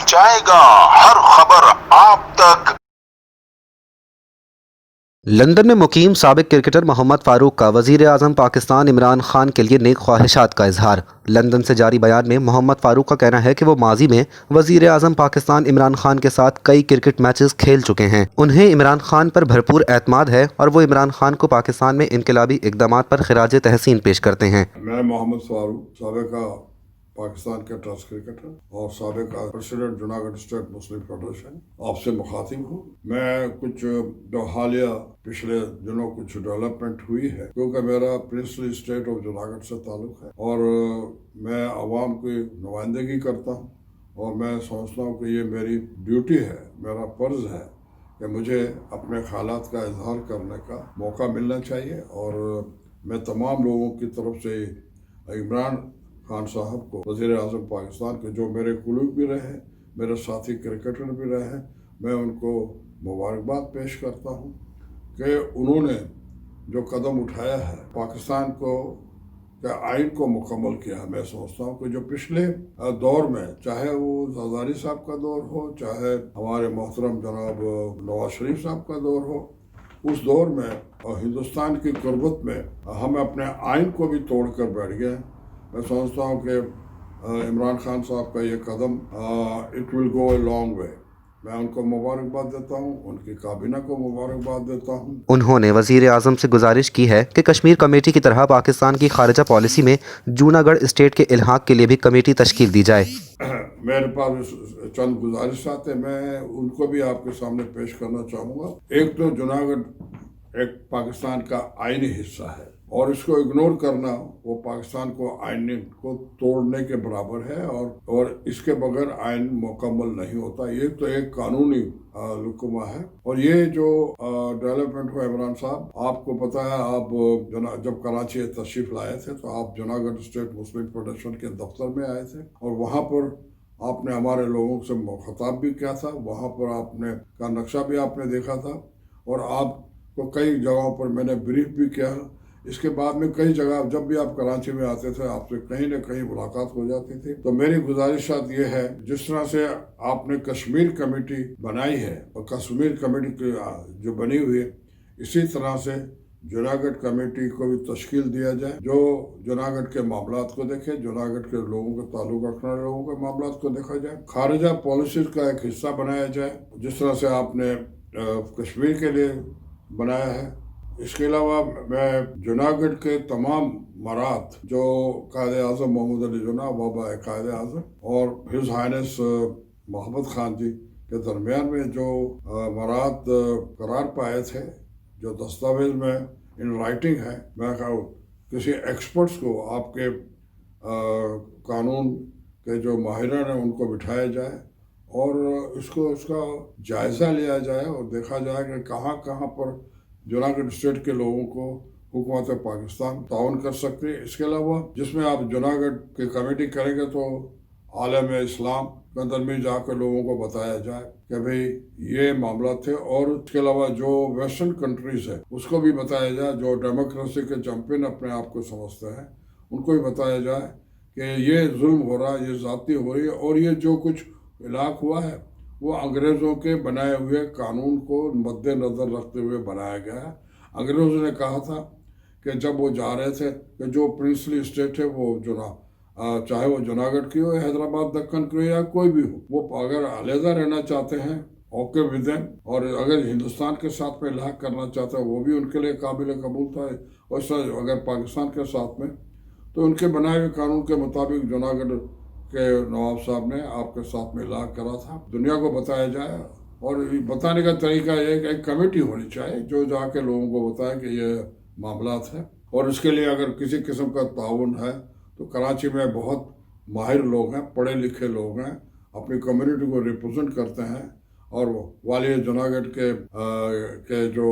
पहुंचाएगा हर खबर आप तक। लंदन में मुकीम साबिक क्रिकेटर मोहम्मद फारूक का वज़ीर आज़म पाकिस्तान इमरान खान के लिए नेक ख्वाहिशात का इजहार। लंदन से जारी बयान में मोहम्मद फारूक का कहना है कि वो माजी में वज़ीर आज़म पाकिस्तान इमरान खान के साथ कई क्रिकेट मैचेस खेल चुके हैं। उन्हें इमरान खान पर भरपूर एतमाद है और वो इमरान खान को पाकिस्तान में इनकलाबी इक़दामात पर खिराज तहसीन पेश करते हैं। मैं मोहम्मद फारूक साबिका पाकिस्तान के टेस्ट क्रिकेटर और साबिका प्रेसिडेंट जूनागढ़ स्टेट मुस्लिम फेडरेशन आपसे मुखातिब हूँ। मैं कुछ जो हालिया पिछले दिनों कुछ डेवलपमेंट हुई है, क्योंकि मेरा प्रिंसली स्टेट ऑफ जूनागढ़ से ताल्लुक है और मैं आवाम की नुमाइंदगी करता हूँ और मैं समझता हूँ कि ये मेरी ड्यूटी है, मेरा फ़र्ज़ है कि मुझे अपने ख़यालात का इजहार करने का मौका मिलना चाहिए। और मैं तमाम लोगों की तरफ से इमरान खान साहब को वज़ीर आज़म पाकिस्तान के जो मेरे कुलीग भी रहे, मेरे साथी क्रिकेटर भी रहे, मैं उनको मुबारकबाद पेश करता हूँ कि उन्होंने जो कदम उठाया है पाकिस्तान को के आइन को मुकम्मल किया है। मैं समझता हूँ कि जो पिछले दौर में, चाहे वो ज़रदारी साहब का दौर हो, चाहे हमारे मोहतरम जनाब नवाज शरीफ साहब का दौर हो, उस दौर में हिंदुस्तान की गुर्बत में हम अपने आइन को भी तोड़ कर बैठ गए। मैं समझता हूँ कि इमरान खान साहब का ये कदम it will go a long way. मैं उनको मुबारकबाद देता हूँ, उनकी काबीना को मुबारकबाद देता हूँ। उन्होंने वज़ीर आज़म से गुजारिश की है कि कश्मीर कमेटी की तरह पाकिस्तान की खारजा पॉलिसी में जूनागढ़ स्टेट के इल्हाक के लिए भी कमेटी तश्कील दी जाए। मेरे पास चंद गुजारिशात हैं, मैं उनको भी आपके सामने पेश करना चाहूँगा। एक तो जूनागढ़ एक पाकिस्तान का आइनी हिस्सा है और इसको इग्नोर करना वो पाकिस्तान को आइन को तोड़ने के बराबर है और इसके बगैर आइन मुकम्मल नहीं होता। ये तो एक कानूनी लुकमा है। और ये जो डेवलपमेंट हुआ इमरान साहब, आपको पता है, आप जब कराची तशरीफ लाए थे तो आप जूनागढ़ स्टेट मुस्लिम फेडरेशन के दफ्तर में आए थे और वहाँ पर आपने हमारे लोगों से मुखातब भी किया था। वहाँ पर आपने का नक्शा भी आपने देखा था और आपको कई जगहों पर मैंने ब्रीफ भी किया। इसके बाद में कई जगह जब भी आप कराची में आते थे आपसे कहीं न कहीं मुलाकात हो जाती थी। तो मेरी गुजारिशात ये है, जिस तरह से आपने कश्मीर कमेटी बनाई है और कश्मीर कमेटी जो बनी हुई है, इसी तरह से जूनागढ़ कमेटी को भी तश्कील दिया जाए, जो जूनागढ़ के मामलात को देखे, जूनागढ़ के लोगों के ताल्लुक रखने वाले लोगों के मामलात को देखा जाए, खारजा पॉलिसीज का एक हिस्सा बनाया जाए जिस तरह से आपने कश्मीर के लिए बनाया है। इसके अलावा मैं जूनागढ़ के तमाम मरात जो कायदे आज़म मोहम्मद अली जुना बाबा कायदे आज़म और हिज हाइनेस मोहम्मद खान जी के दरमियान में जो मरात करार पाए थे, जो दस्तावेज में इन राइटिंग है, मैं किसी एक्सपर्ट्स को आपके कानून के जो माहिरान हैं उनको बिठाया जाए और इसका जायज़ा लिया जाए और देखा जाए कि कहाँ कहाँ पर जूनागढ़ स्टेट के लोगों को हुकूमत पाकिस्तान ताउन कर सकते हैं। इसके अलावा जिसमें आप जूनागढ़ की कमेटी करेंगे तो आलम इस्लाम के अंदर में जाकर लोगों को बताया जाए कि भाई ये मामला थे, और इसके अलावा जो वेस्टर्न कंट्रीज है उसको भी बताया जाए, जो डेमोक्रेसी के चैंपियन अपने आप को समझते हैं उनको भी बताया जाए कि ये जुल्म हो रहा है, ये ज़्यादती हो रही है और ये जो कुछ इलाक हुआ है वो अंग्रेज़ों के बनाए हुए कानून को मद्देनज़र रखते हुए बनाया गया है। अंग्रेज़ों ने कहा था कि जब वो जा रहे थे कि जो प्रिंसली स्टेट है वो चाहे वो जूनागढ़ की हो, हैदराबाद दक्कन की हो या कोई भी हो, वो अगर अलहदा रहना चाहते हैं ओके विद देम, और अगर हिंदुस्तान के साथ में इलाक़ करना चाहते हैं वो भी उनके लिए काबिल कबूल था। और अगर पाकिस्तान के साथ में तो उनके बनाए हुए कानून के मुताबिक जूनागढ़ के नवाब साहब ने आपके साथ में इलाक़ करा था। दुनिया को बताया जाए और बताने का तरीका ये कि एक कमेटी होनी चाहिए जो जाके लोगों को बताए कि ये मामलात है। और इसके लिए अगर किसी किस्म का ताउन है तो कराची में बहुत माहिर लोग हैं, पढ़े लिखे लोग हैं, अपनी कम्युनिटी को रिप्रेजेंट करते हैं और वाली जूनागढ़ के जो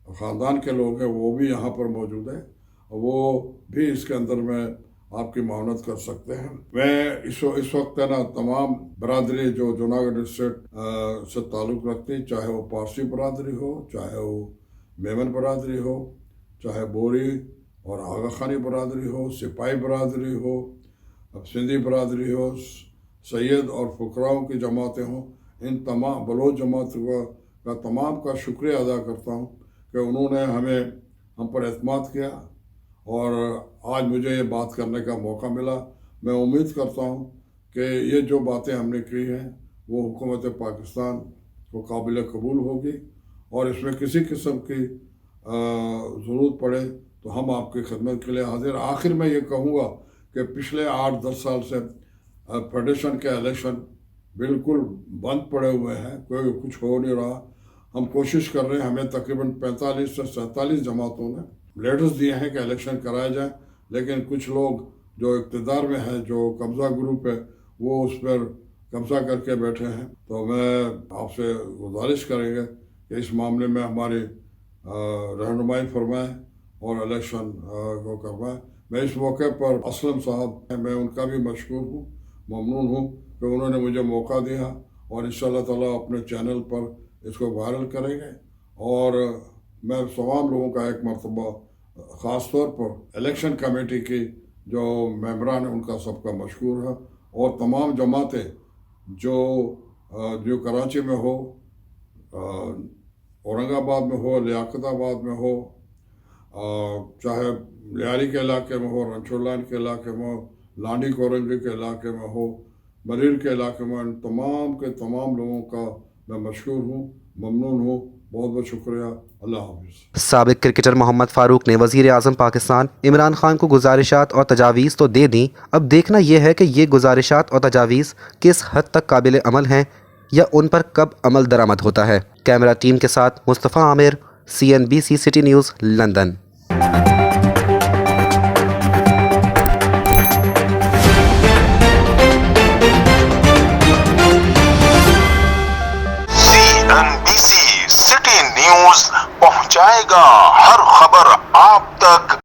ख़ानदान के लोग हैं वो भी यहाँ पर मौजूद है, वो भी इसके अंदर में आपकी मावनत कर सकते हैं। मैं इस वक्त है ना तमाम बरादरी जो जूनागढ़ स्टेट से ताल्लुक़ रखती, चाहे वो पारसी बरादरी हो, चाहे वो मेमन बरादरी हो, चाहे बोरी और आगा खानी बरादरी हो, सिपाही बरादरी हो, सिंधी बरादरी हो, सैयद और फुकराओं की जमातें हों, इन तमाम बलोच जमातों का तमाम का शुक्रिया अदा करता हूँ कि उन्होंने हम पर एतमाद किया और आज मुझे ये बात करने का मौका मिला। मैं उम्मीद करता हूँ कि ये जो बातें हमने की हैं वो हुकूमत पाकिस्तान को काबिल कबूल होगी और इसमें किसी किस्म की ज़रूरत पड़े तो हम आपकी खिदमत के लिए हाजिर। आखिर में ये कहूँगा कि पिछले 8-10 साल से फेडरेशन के इलेक्शन बिल्कुल बंद पड़े हुए हैं, कोई कुछ हो नहीं रहा। हम कोशिश कर रहे हैं, हमें तकरीबन 45 से 47 जमातों ने लेटर्स दिए हैं कि इलेक्शन कराया जाए, लेकिन कुछ लोग जो इक़्तिदार में हैं, जो कब्ज़ा ग्रुप है, वो उस पर कब्ज़ा करके बैठे हैं। तो मैं आपसे गुजारिश करेंगे कि इस मामले में हमारी रहनुमाई फरमाएँ और इलेक्शन को करवाएँ। मैं इस मौके पर असलम साहब, मैं उनका भी मशकूर हूँ, ममनून हूँ कि उन्होंने मुझे मौका दिया और इंशाअल्लाह ताला अपने चैनल पर इसको वायरल करेंगे। और मैं तमाम लोगों का एक मरतबा ख़ास तौर पर इलेक्शन कमेटी की जो मेंबरान हैं उनका सबका मशकूर है और तमाम जमातें जो कराची में हो, औरंगाबाद में हो, लियाकताबाद में हो, चाहे लियारी के इलाके में हो, रनछोड़ के इलाके में हो, लांडी कोरंगी के इलाके में हो, मरीर के इलाके में, इन तमाम के तमाम लोगों का मैं मशहूर हूँ, ममनून हूँ। बहुत बहुत शुक्रिया। अल्लाह हाफ़िज़। साबिक क्रिकेटर मोहम्मद फ़ारूक ने वज़ीर आज़म पाकिस्तान इमरान खान को गुजारिशात और तजावीज़ तो दे दी, अब देखना यह है कि ये गुजारिशात और तजावीज़ किस हद तक काबिल अमल हैं या उन पर कब अमल दरामद होता है। कैमरा टीम के साथ Mustafa Aamir, CNBC city news, London. CNBC city news पहुंचाएगा हर खबर आप तक।